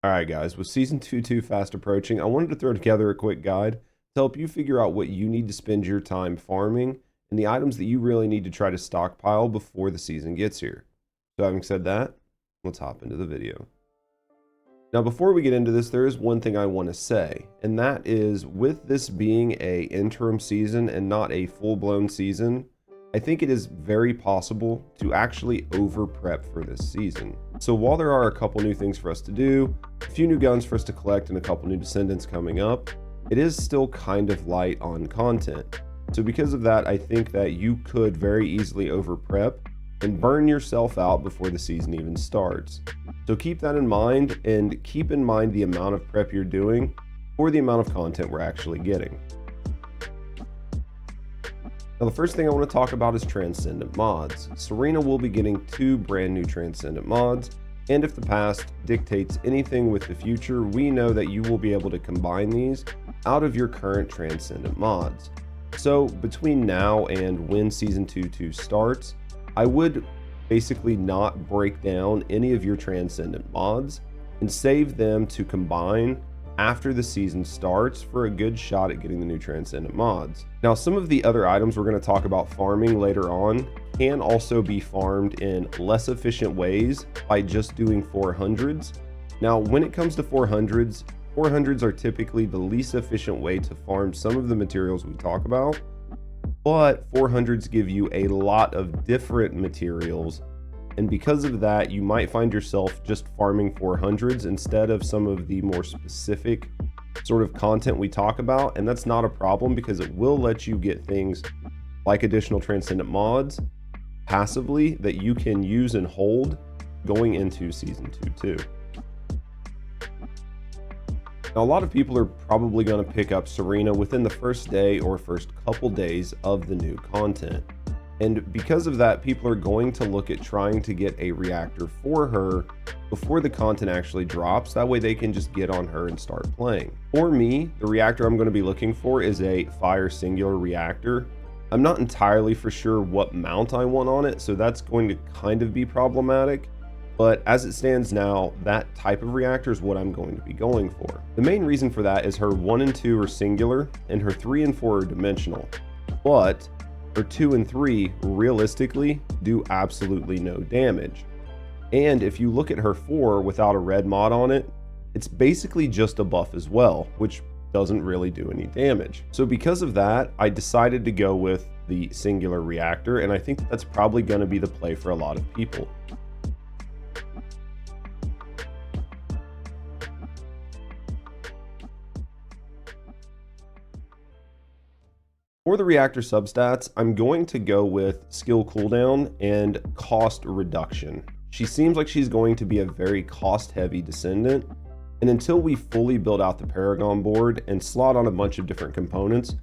Alright guys, with Season 2 fast approaching, I wanted to throw together a quick guide to help you figure out what you need to spend your time farming and the items that you really need to try to stockpile before the season gets here. So having said that, let's hop into the video. Now before we get into this, there is one thing I want to say, and that is with this being an interim season and not a full-blown season, I think it is very possible to actually over prep for this season. So while there are a couple new things for us to do, a few new guns for us to collect and a couple new descendants coming up, it is still kind of light on content. So because of that, I think that you could very easily over prep and burn yourself out before the season even starts. So keep that in mind, and keep in mind the amount of prep you're doing for the amount of content we're actually getting. Now the first thing I want to talk about is Transcendent Mods. Serena will be getting 2 brand new Transcendent Mods, and if the past dictates anything with the future, we know that you will be able to combine these out of your current Transcendent Mods. So between now and when Season 2 starts, I would basically not break down any of your Transcendent Mods and save them to combine after the season starts for a good shot at getting the new Transcendent Mods. Now, some of the other items we're going to talk about farming later on can also be farmed in less efficient ways by just doing 400s. Now, when it comes to 400s, 400s are typically the least efficient way to farm some of the materials we talk about, but 400s give you a lot of different materials, and because of that, you might find yourself just farming 400s instead of some of the more specific sort of content we talk about, and that's not a problem because it will let you get things like additional Transcendent Mods passively that you can use and hold going into Season 2 too. Now, a lot of people are probably going to pick up Serena within the first day or first couple days of the new content. And because of that, people are going to look at trying to get a reactor for her before the content actually drops. That way they can just get on her and start playing. For me, the reactor I'm going to be looking for is a fire singular reactor. I'm not entirely for sure what mount I want on it, so that's going to kind of be problematic. But as it stands now, that type of reactor is what I'm going to be going for. The main reason for that is her 1 and 2 are singular and her 3 and 4 are dimensional. But her 2 and 3 realistically do absolutely no damage. And if you look at her 4 without a red mod on it, it's basically just a buff as well, which doesn't really do any damage. So because of that, I decided to go with the singular reactor, and I think that's probably going to be the play for a lot of people. For the reactor substats, I'm going to go with skill cooldown and cost reduction. She seems like she's going to be a very cost-heavy descendant, and until we fully build out the Paragon board and slot on a bunch of different components,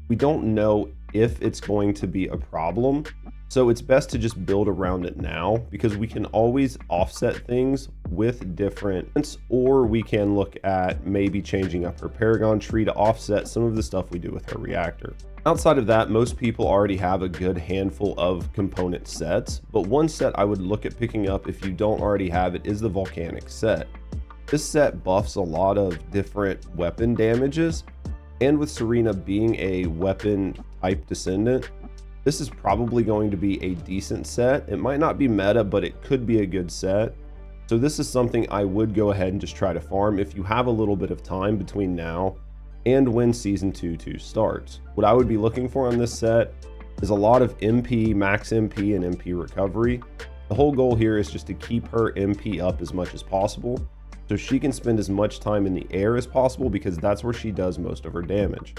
we don't know if it's going to be a problem. So it's best to just build around it now, because we can always offset things with different, or we can look at maybe changing up her Paragon tree to offset some of the stuff we do with her reactor. Outside of that, most people already have a good handful of component sets, but one set I would look at picking up if you don't already have it is the Volcanic set. This set buffs a lot of different weapon damages, and with Serena being a weapon type descendant, this is probably going to be a decent set. It might not be meta, but it could be a good set. So this is something I would go ahead and just try to farm if you have a little bit of time between now and when Season 2 starts. What I would be looking for on this set is a lot of MP, max MP, and MP recovery. The whole goal here is just to keep her MP up as much as possible, so she can spend as much time in the air as possible, because that's where she does most of her damage.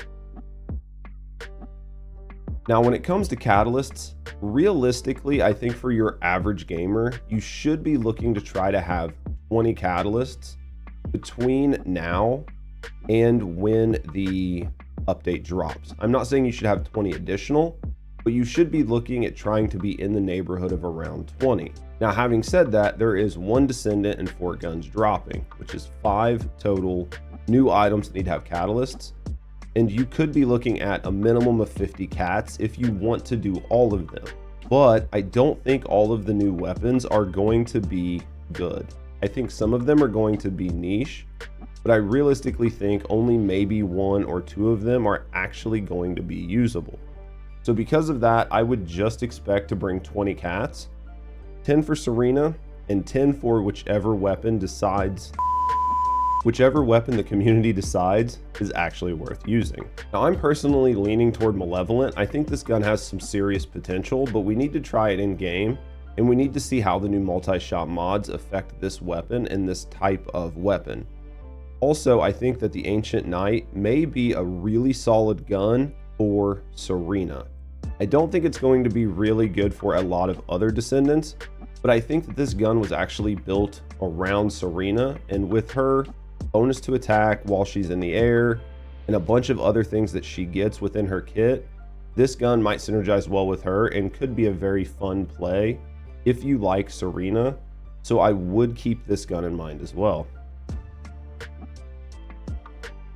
Now, when it comes to catalysts, realistically, I think for your average gamer, you should be looking to try to have 20 catalysts between now and when the update drops. I'm not saying you should have 20 additional, but you should be looking at trying to be in the neighborhood of around 20. Now, having said that, there is 1 descendant and 4 guns dropping, which is 5 total new items that need to have catalysts. And you could be looking at a minimum of 50 cats if you want to do all of them. But I don't think all of the new weapons are going to be good. I think some of them are going to be niche, but I realistically think only maybe 1 or 2 of them are actually going to be usable. So because of that, I would just expect to bring 20 cats, 10 for Serena, and 10 for whichever weapon the community decides is actually worth using. Now, I'm personally leaning toward Malevolent. I think this gun has some serious potential, but we need to try it in game, and we need to see how the new multi-shot mods affect this weapon and this type of weapon. Also, I think that the Ancient Knight may be a really solid gun for Serena. I don't think it's going to be really good for a lot of other Descendants, but I think that this gun was actually built around Serena, and with her bonus to attack while she's in the air and a bunch of other things that she gets within her kit, this gun might synergize well with her and could be a very fun play if you like Serena. So I would keep this gun in mind as well.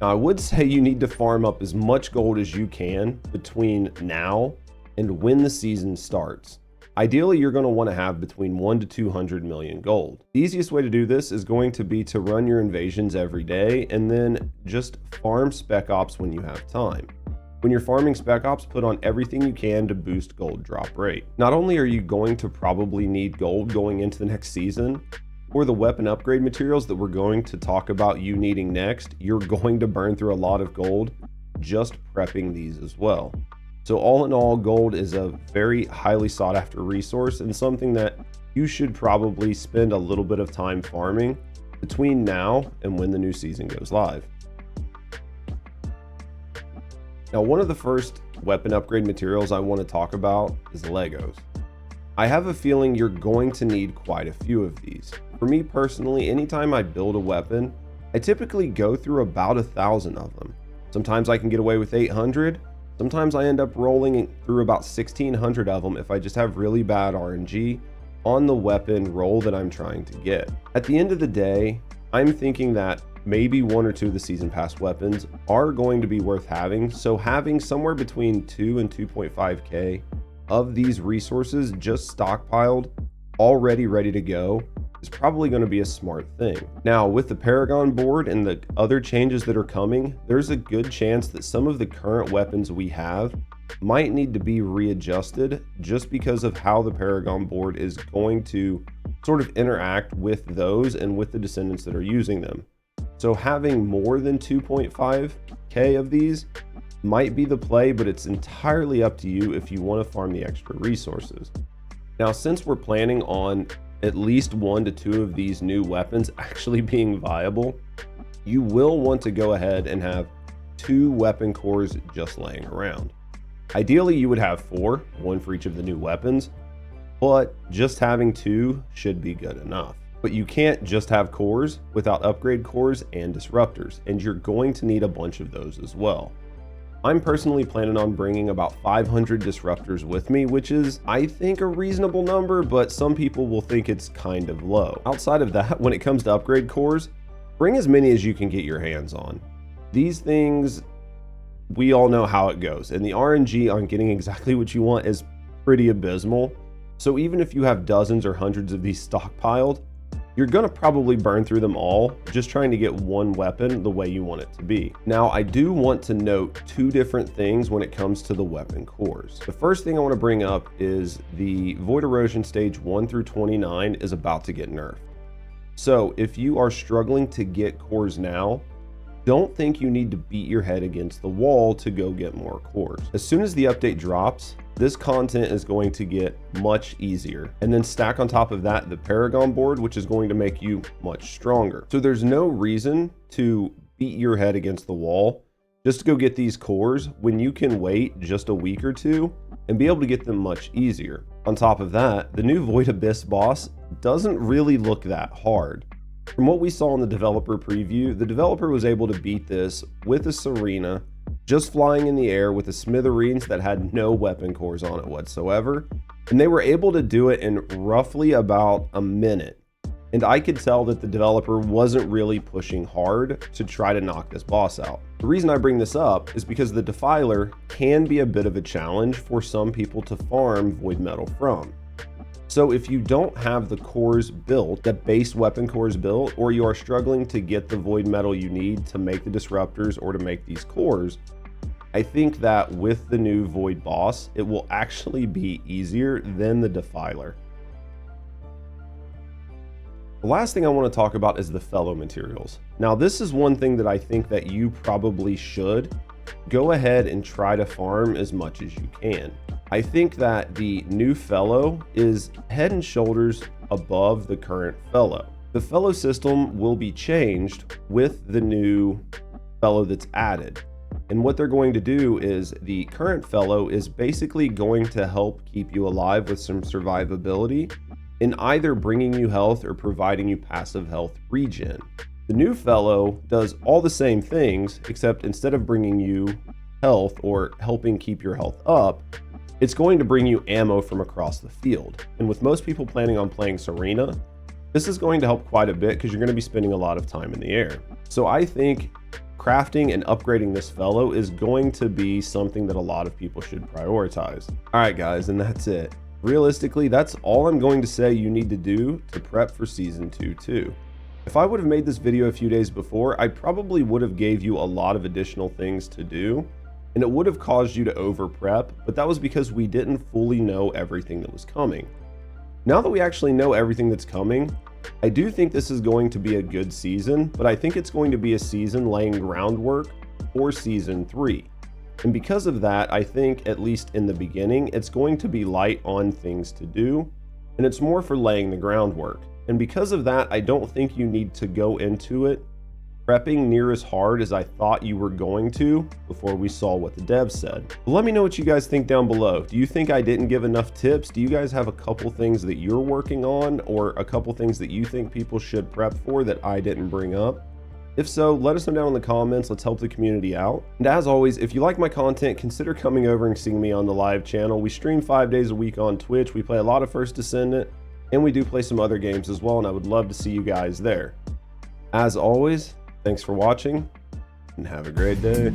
Now, I would say you need to farm up as much gold as you can between now and when the season starts. Ideally, you're going to want to have between 1 to 200 million gold. The easiest way to do this is going to be to run your invasions every day and then just farm spec ops when you have time. When you're farming spec ops, put on everything you can to boost gold drop rate. Not only are you going to probably need gold going into the next season, for the weapon upgrade materials that we're going to talk about you needing next, you're going to burn through a lot of gold just prepping these as well. So all in all, gold is a very highly sought after resource and something that you should probably spend a little bit of time farming between now and when the new season goes live. Now, one of the first weapon upgrade materials I want to talk about is Legos. I have a feeling you're going to need quite a few of these. For me personally, anytime I build a weapon, I typically go through about 1,000 of them. Sometimes I can get away with 800. Sometimes I end up rolling through about 1,600 of them if I just have really bad RNG on the weapon roll that I'm trying to get. At the end of the day, I'm thinking that maybe 1 or 2 of the season pass weapons are going to be worth having. So having somewhere between 2 and 2.5k of these resources just stockpiled, already ready to go, is probably going to be a smart thing. Now, with the Paragon board and the other changes that are coming, there's a good chance that some of the current weapons we have might need to be readjusted just because of how the Paragon board is going to sort of interact with those and with the Descendants that are using them. So having more than 2.5k of these might be the play, but it's entirely up to you if you want to farm the extra resources. Now, since we're planning on at least 1 to 2 of these new weapons actually being viable, you will want to go ahead and have 2 weapon cores just laying around. Ideally, you would have 4, 1 for each of the new weapons, but just having 2 should be good enough. But you can't just have cores without upgrade cores and disruptors, and you're going to need a bunch of those as well. I'm personally planning on bringing about 500 disruptors with me, which is, I think, a reasonable number, but some people will think it's kind of low. Outside of that, when it comes to upgrade cores, bring as many as you can get your hands on. These things, we all know how it goes, and the RNG on getting exactly what you want is pretty abysmal. So even if you have dozens or hundreds of these stockpiled, you're going to probably burn through them all just trying to get one weapon the way you want it to be. Now, I do want to note 2 different things when it comes to the weapon cores. The first thing I want to bring up is the Void Erosion stage 1 through 29 is about to get nerfed. So if you are struggling to get cores now, don't think you need to beat your head against the wall to go get more cores. As soon as the update drops, this content is going to get much easier. And then stack on top of that the Paragon board, which is going to make you much stronger. So there's no reason to beat your head against the wall just to go get these cores when you can wait just a week or 2 and be able to get them much easier. On top of that, the new Void Abyss boss doesn't really look that hard. From what we saw in the developer preview, the developer was able to beat this with a Serena, just flying in the air with a Smithereens that had no weapon cores on it whatsoever, and they were able to do it in roughly about a minute. And I could tell that the developer wasn't really pushing hard to try to knock this boss out. The reason I bring this up is because the Defiler can be a bit of a challenge for some people to farm Void Metal from. So if you don't have the cores built, the base weapon cores built, or you are struggling to get the void metal you need to make the disruptors or to make these cores, I think that with the new void boss, it will actually be easier than the defiler. The last thing I want to talk about is the fellow materials. Now, this is one thing that I think that you probably should go ahead and try to farm as much as you can. I think that the new fellow is head and shoulders above the current fellow. The fellow system will be changed with the new fellow that's added. And what they're going to do is the current fellow is basically going to help keep you alive with some survivability in either bringing you health or providing you passive health regen. The new fellow does all the same things, except instead of bringing you health or helping keep your health up, it's going to bring you ammo from across the field. And with most people planning on playing Serena, this is going to help quite a bit because you're going to be spending a lot of time in the air. So I think crafting and upgrading this fellow is going to be something that a lot of people should prioritize. All right, guys, and that's it. Realistically, that's all I'm going to say you need to do to prep for Season 2 too. If I would have made this video a few days before, I probably would have gave you a lot of additional things to do, and it would have caused you to over prep, but that was because we didn't fully know everything that was coming. Now that we actually know everything that's coming, I do think this is going to be a good season, but I think it's going to be a season laying groundwork for Season 3. And because of that, I think, at least in the beginning, it's going to be light on things to do, and it's more for laying the groundwork. And because of that, I don't think you need to go into it prepping near as hard as I thought you were going to before we saw what the devs said. But let me know what you guys think down below. Do you think I didn't give enough tips? Do you guys have a couple things that you're working on, or a couple things that you think people should prep for that I didn't bring up? If so, let us know down in the comments. Let's help the community out. And as always, if you like my content, consider coming over and seeing me on the live channel. We stream 5 days a week on Twitch. We play a lot of First Descendant, and we do play some other games as well, and I would love to see you guys there. As always, thanks for watching, and have a great day.